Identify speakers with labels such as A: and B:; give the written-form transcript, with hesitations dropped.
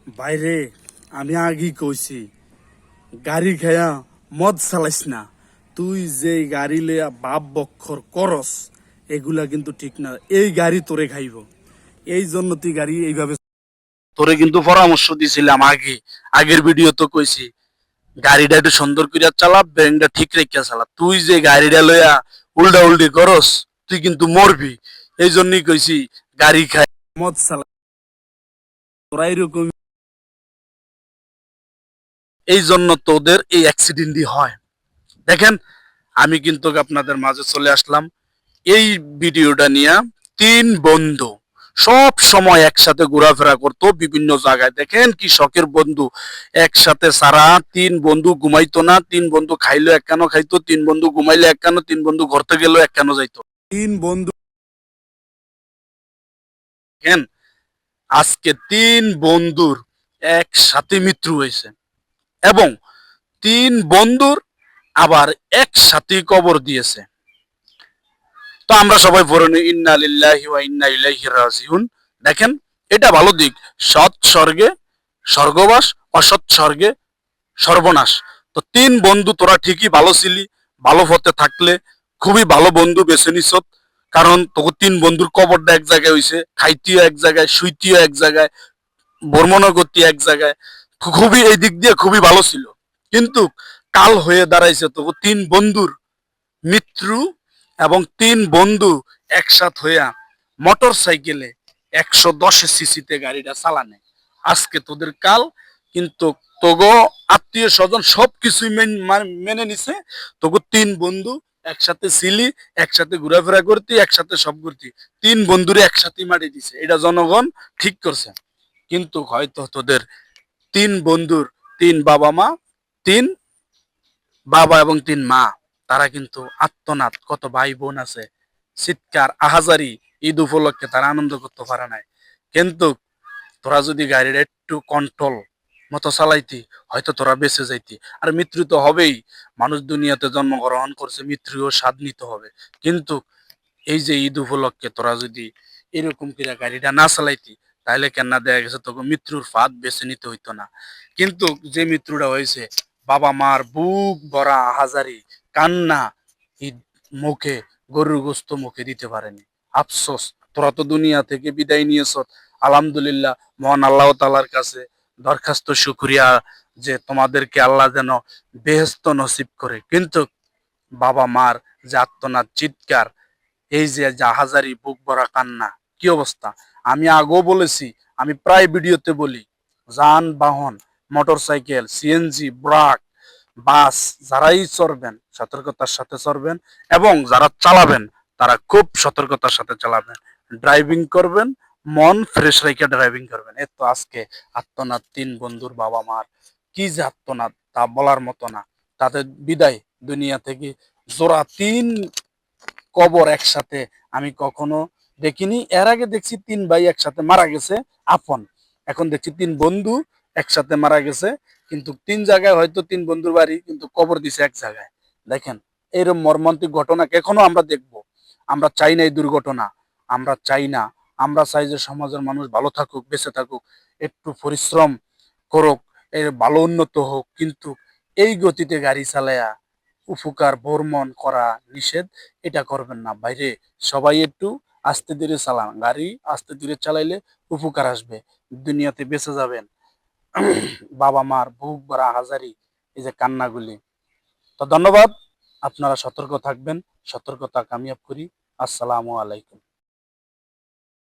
A: বাইরে আমি আগেই কইছি গাড়ি খায়া মদ চালাইস না। তুই যে গাড়ি লইয়া বাপ বক্ষর করস এগুলা কিন্তু ঠিক না। এই গাড়ি তোরে খাইব, এই জন্য তুই গাড়ি এইভাবে। তোরে কিন্তু পরামর্শ দিছিলাম আগের ভিডিও তো কইছি গাড়িটা একটু সুন্দর করিয়া চালা, ব্রেনটা ঠিক রেখে চালা। তুই যে গাড়িটা লইয়া উল্টা উল্টি করস তুই কিন্তু মরবি। এই জন্যই কইছি গাড়ি খাই মদ চালা, তোরা এরকম। এই জন্য তোদের এই অ্যাক্সিডেন্টই হয়। দেখেন, আমি কিন্তু আপনাদের মাঝে চলে আসলাম এই ভিডিওটা নিয়ে। তিন বন্ধু সব সময় একসাথে ঘোরাফেরা করতো বিভিন্ন জায়গায়। দেখেন কি শখের বন্ধু, একসাথে সারা তিন বন্ধু ঘুমাইতো না। তিন বন্ধু খাইলো এক কেন খাইতো, তিন বন্ধু ঘুমাইলে এক কেন, তিন বন্ধু ঘরতে গেলেও এক কেন যাইতো। তিন বন্ধু দেখেন, আজকে তিন বন্ধুর একসাথে মৃত্যু হয়েছে এবং তিন বন্ধুর আবার একসাথে কবর দিয়েছে। তো আমরা সবাই পড়ে নিই ইন্না লিল্লাহি ওয়া ইন্না ইলাইহি রাজিউন। দেখেন, এটা ভালো দিক। সৎ স্বর্গে স্বর্গবাস, অসৎ স্বর্গে সর্বনাশ। তো তিন বন্ধু তোরা ঠিকই ভালো ছিলি, ভালো পথে থাকলে খুবই ভালো বন্ধু বেছে নিছ। কারণ তোকে তিন বন্ধুর কবরটা এক জায়গায় হইছে, খাইতিও এক জায়গায়, শুইতিও এক জায়গায়, ভ্রমণও করতি এক জায়গায়। খুবই এই দিক দিয়ে খুবই ভালো ছিল। কিন্তু কাল হয়ে দাঁড়াইছে তোকে তিন বন্ধুর মৃত্যু এবং তিন বন্ধু একসাথ হইয়া মোটর সাইকেলে 110 সিসিতে গাড়িটা চালানে। আজকে তোদের কাল কিন্তু তোগো আত্মীয় স্বজন সবকিছুই মেনে নিছে। তোগো তিন বন্ধু একসাথে ছিলি, একসাথে ঘোরাফেরা করতি, একসাথে সব করতি। তিন বন্ধুরে একসাথে মারি দিছে, এটা জনগণ ঠিক করছে। কিন্তু হয়তো তোদের তিন বন্ধুর তিন বাবা মা, তিন বাবা এবং তিন মা, তারা কিন্তু আত্মনাদ, কত ভাই বোন আছে, চিৎকার আহাজারি, ঈদ উপলক্ষে তারা আনন্দ করতে পারে নাই। কিন্তু তোরা যদি গাড়ির একটু কন্ট্রোল মতো চালাইতি হয়তো তোরা বেঁচে যাইতি। আর মৃত্যু তো হবেই, মানুষ দুনিয়াতে জন্মগ্রহণ করছে, মৃত্যুও স্বাদ নিতে হবে। কিন্তু এই যে ঈদ উপলক্ষে তোরা যদি এরকম করে গাড়িটা না চালাইতি তাহলে কেননা দেখা গেছে তোকে মৃত্যুর ফাঁদ বেছে নিতে হইতো না। কিন্তু যে মৃত্যুটা হয়েছে, বাবা মার বুক ভরা আহাজারি, কান্না, ঈদ মুখে গরুর গোস্ত মুখে দিতে পারেনি। আফসোস, তোরা তো দুনিয়া থেকে বিদায় নিয়েছ। আলহামদুলিল্লাহ, মহান আল্লাহ তাআলার কাছে দরখাস্ত শুকরিয়া যে তোমাদেরকে আল্লাহ যেন বেহেশত নসিব করে। কিন্তু বাবা মার যে আত্মনাদ, চিৎকার, এই যে জাহাজারি বুক ভরা কান্না, কি অবস্থা। আমি আগেও বলেছি, আমি প্রায় ভিডিওতে বলি, যানবাহন, মোটর সাইকেল, সিএনজি, ব্রাক, বাস, যারাই চড়বেন সতর্কতার সাথে চড়বেন এবং যারা চালাবেন তারা খুব সতর্কতার সাথে চালাবেন। ড্রাইভিং করবেন, মন ফ্রেশ রেখে ড্রাইভিং করবেন। এত আজকে আত্মনাদ তিন বন্ধুর বাবা মার, কি যে আত্মনাদ তা বলার মতো না। তাদের বিদায় দুনিয়া থেকে জোড়া তিন কবর একসাথে আমি কখনো দেখিনি। এর আগে দেখছি তিন ভাই একসাথে মারা গেছে আপন, এখন দেখছি তিন বন্ধু একসাথে মারা গেছে। কিন্তু তিন জায়গায় হয়তো তিন বন্ধুর বাড়ি, কিন্তু কবর দিছে এক জায়গায়। দেখেন, এরকম মর্মান্তিক ঘটনা এখনো আমরা দেখব। আমরা চাই না এই দুর্ঘটনা, আমরা চাই না। আমরা চাই যে সমাজের মানুষ ভালো থাকুক, বেঁচে থাকুক, একটু পরিশ্রম করুক, এর ভালো উন্নত হোক। কিন্তু এই গতিতে গাড়ি চালায়া উপকার ভ্রমণ করা নিষেধ, এটা করবেন না বাইরে। সবাই একটু আস্তে ধীরে চালান, গাড়ি আস্তে ধীরে চালাইলে উপকার আসবে, দুনিয়াতে বেঁচে যাবেন। বাবা মার বুক ভরা হাজারি, এই যে কান্নাগুলি। তো ধন্যবাদ, আপনারা সতর্ক থাকবেন, সতর্কতা কামিয়াব করি। আসসালামু আলাইকুম।